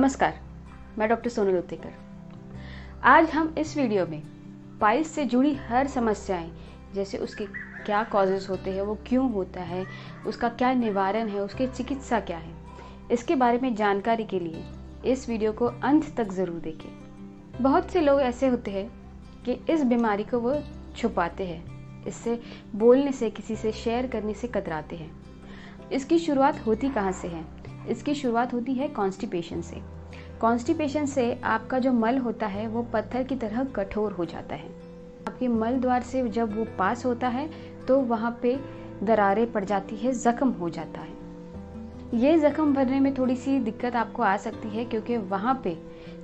नमस्कार, मैं डॉक्टर सोनल उत्तेकर। आज हम इस वीडियो में पाइल्स से जुड़ी हर समस्याएं, जैसे उसके क्या कॉजेज होते हैं, वो क्यों होता है, उसका क्या निवारण है, उसकी चिकित्सा क्या है, इसके बारे में जानकारी के लिए इस वीडियो को अंत तक ज़रूर देखें। बहुत से लोग ऐसे होते हैं कि इस बीमारी को वो छुपाते हैं, इससे बोलने से, किसी से शेयर करने से कतराते हैं। इसकी शुरुआत होती कहाँ से है? इसकी शुरुआत होती है कॉन्स्टिपेशन से। कॉन्स्टिपेशन से आपका जो मल होता है वो पत्थर की तरह कठोर हो जाता है। आपके मल द्वार से जब वो पास होता है तो वहाँ पे दरारें पड़ जाती है, जख्म हो जाता है। ये जख्म भरने में थोड़ी सी दिक्कत आपको आ सकती है क्योंकि वहाँ पे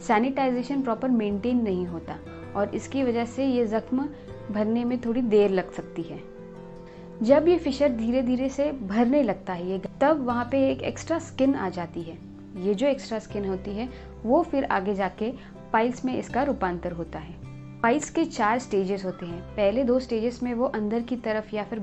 सैनिटाइजेशन प्रॉपर मेंटेन नहीं होता और इसकी वजह से ये जख्म भरने में थोड़ी देर लग सकती है। जब ये फिशर धीरे धीरे से भरने लगता है ये, तब वहाँ पे एक एक्स्ट्रा स्किन आ जाती है। ये जो एक्स्ट्रा स्किन होती है वो फिर आगे जाके पाइल्स में इसका रूपांतर होता है। पाइल्स के 4 स्टेजेस होते हैं। पहले 2 स्टेजेस में वो अंदर की तरफ या फिर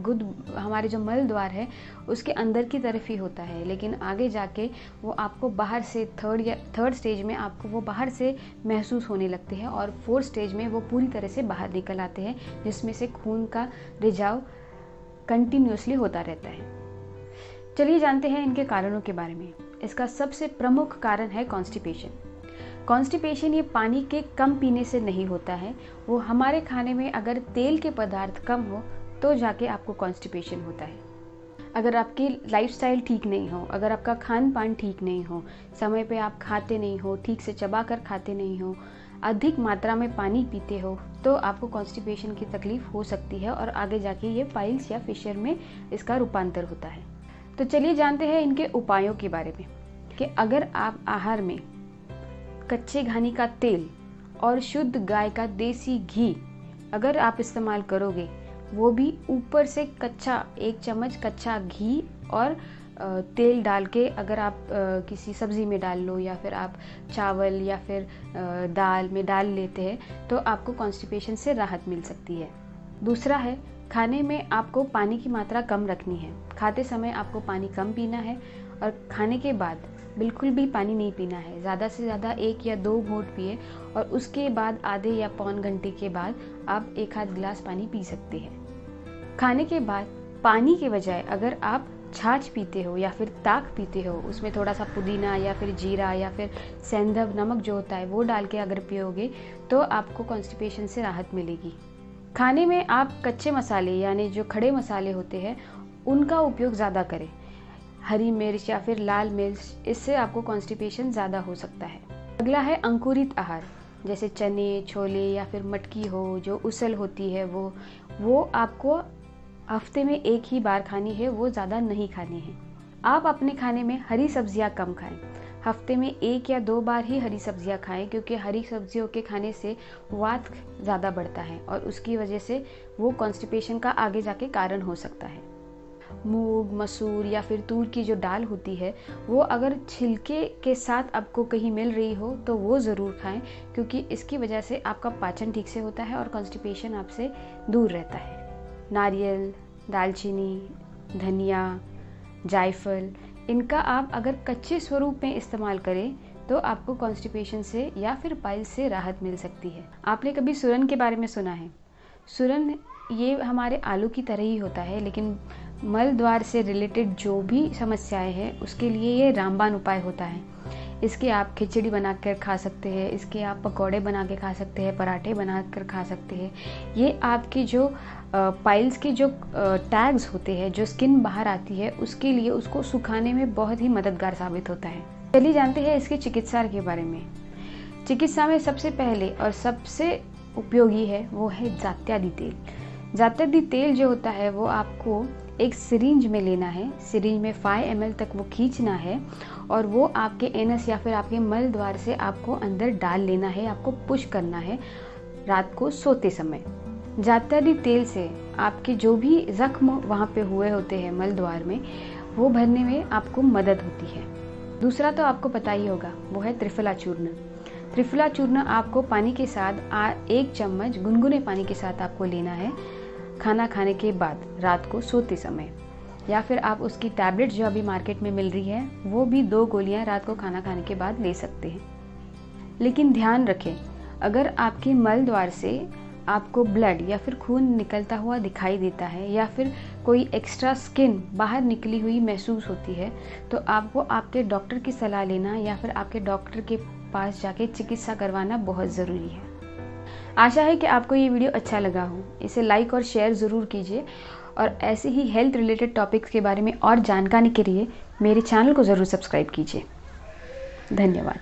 हमारे जो मल द्वार है उसके अंदर की तरफ ही होता है, लेकिन आगे जाके वो आपको बाहर से थर्ड स्टेज में आपको वो बाहर से महसूस होने लगते हैं और 4th स्टेज में वो पूरी तरह से बाहर निकल आते हैं, जिसमें से खून का रिझाव कंटिन्यूसली होता रहता है। चलिए जानते हैं इनके कारणों के बारे में। इसका सबसे प्रमुख कारण है कॉन्स्टिपेशन। कॉन्स्टिपेशन ये पानी के कम पीने से नहीं होता है, वो हमारे खाने में अगर तेल के पदार्थ कम हो तो जाके आपको कॉन्स्टिपेशन होता है। अगर आपकी लाइफस्टाइल ठीक नहीं हो, अगर आपका खान पान ठीक नहीं हो, समय पे आप खाते नहीं हो, ठीक से चबा कर खाते नहीं हो, अधिक मात्रा में पानी पीते हो, तो आपको कॉन्स्टिपेशन की तकलीफ हो सकती है और आगे जाके ये पाइल्स या फिशर में इसका रूपांतर होता है। तो चलिए जानते हैं इनके उपायों के बारे में कि अगर आप आहार में कच्चे घानी का तेल और शुद्ध गाय का देसी घी अगर आप इस्तेमाल करोगे, वो भी ऊपर से 1 चम्मच कच्चा घी और तेल डाल के अगर आप किसी सब्ज़ी में डाल लो या फिर आप चावल या फिर दाल में डाल लेते हैं तो आपको कॉन्स्टिपेशन से राहत मिल सकती है। दूसरा है, खाने में आपको पानी की मात्रा कम रखनी है। खाते समय आपको पानी कम पीना है और खाने के बाद बिल्कुल भी पानी नहीं पीना है। ज़्यादा से ज़्यादा 1 या 2 घूंट पिए और उसके बाद आधे या पौन घंटे के बाद आप 1 आध गिलास पानी पी सकते हैं। खाने के बाद पानी के बजाय अगर आप छाछ पीते हो या फिर ताक पीते हो, उसमें थोड़ा सा पुदीना या फिर जीरा या फिर सेंधव नमक जो होता है वो डाल के अगर पियोगे तो आपको कॉन्स्टिपेशन से राहत मिलेगी। खाने में आप कच्चे मसाले यानी जो खड़े मसाले होते हैं उनका उपयोग ज़्यादा करें। हरी मिर्च या फिर लाल मिर्च, इससे आपको कॉन्स्टिपेशन ज़्यादा हो सकता है। अगला है अंकुरित आहार, जैसे चने, छोले या फिर मटकी हो, जो उसल होती है वो आपको हफ्ते में 1 ही बार खानी है, वो ज़्यादा नहीं खानी है। आप अपने खाने में हरी सब्जियां कम खाएं। हफ्ते में 1 या 2 बार ही हरी सब्जियां खाएं, क्योंकि हरी सब्जियों के खाने से वात ज़्यादा बढ़ता है और उसकी वजह से वो कॉन्स्टिपेशन का आगे जाके कारण हो सकता है। मूंग, मसूर या फिर तूर की जो दाल होती है वो अगर छिलके के साथ आपको कहीं मिल रही हो तो वो ज़रूर खाएं, क्योंकि इसकी वजह से आपका पाचन ठीक से होता है और कॉन्स्टिपेशन आपसे दूर रहता है। नारियल, दालचीनी, धनिया, जायफल, इनका आप अगर कच्चे स्वरूप में इस्तेमाल करें तो आपको कॉन्स्टिपेशन से या फिर पाइल्स से राहत मिल सकती है। आपने कभी सुरन के बारे में सुना है? सुरन ये हमारे आलू की तरह ही होता है, लेकिन मल द्वार से रिलेटेड जो भी समस्याएं हैं उसके लिए ये रामबाण उपाय होता है। इसके आप खिचड़ी बनाकर खा सकते हैं, इसके आप पकौड़े बना के खा सकते हैं, पराठे बनाकर खा सकते हैं। ये आपकी जो पाइल्स के जो टैग्स होते हैं, जो स्किन बाहर आती है, उसके लिए उसको सुखाने में बहुत ही मददगार साबित होता है। चलिए जानते हैं इसकी चिकित्सा के बारे में। चिकित्सा में सबसे पहले और सबसे उपयोगी है वो है जात्यादि तेल। जात्यादि तेल जो होता है वो आपको एक सिरिंज में लेना है। सिरिंज में 5 ml तक वो खींचना है और वो आपके एनस या फिर आपके मल द्वार से आपको अंदर डाल लेना है, आपको पुश करना है रात को सोते समय। जात्यादि तेल से आपके जो भी जख्म वहाँ पे हुए होते हैं मल द्वार में, वो भरने में आपको मदद होती है। दूसरा तो आपको पता ही होगा, वो है त्रिफला चूर्ण। त्रिफला चूर्ण आपको पानी के साथ 1 चम्मच गुनगुने पानी के साथ आपको लेना है खाना खाने के बाद रात को सोते समय। या फिर आप उसकी टैबलेट जो अभी मार्केट में मिल रही है वो भी 2 गोलियां रात को खाना खाने के बाद ले सकते हैं। लेकिन ध्यान रखें, अगर आपके मल द्वार से आपको ब्लड या फिर खून निकलता हुआ दिखाई देता है या फिर कोई एक्स्ट्रा स्किन बाहर निकली हुई महसूस होती है तो आपको आपके डॉक्टर की सलाह लेना या फिर आपके डॉक्टर के पास जाके चिकित्सा करवाना बहुत ज़रूरी है। आशा है कि आपको ये वीडियो अच्छा लगा हो। इसे लाइक और शेयर ज़रूर कीजिए और ऐसे ही हेल्थ रिलेटेड टॉपिक्स के बारे में और जानकारी के लिए मेरे चैनल को ज़रूर सब्सक्राइब कीजिए। धन्यवाद।